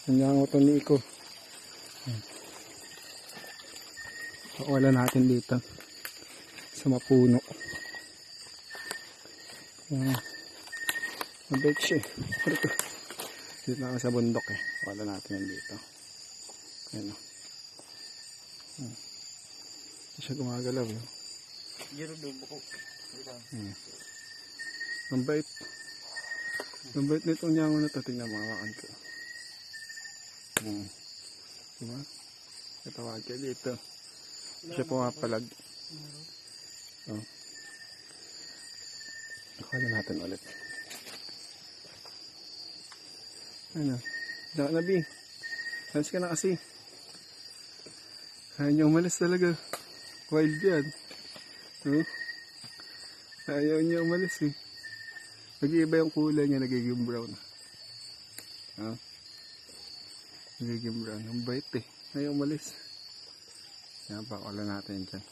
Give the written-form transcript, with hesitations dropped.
Nanyango to ni Iko. Wala natin dito sa mapuno. Mabait siya eh. Dito na sa bundok eh. Wala natin yan dito. Ayan o. Hindi siya gumagalaw eh. Mabait. Mabait nitong nyango na ito. Tingnan mga wakan ko. Diba? Katawag ka dito. Siya pumapalag. Oh. Kuha natin ulit. Ano? Diyan na, B. Alas ka na kasi. Ayaw niya umalis talaga. Wild yan. Oh. Ayaw niya umalis eh. Nag-iiba yung kulay niya. Nagiging brown. Oh. Nagiging brown. Ang bait eh. Ayaw umalis. Yan pa. Wala natin dyan.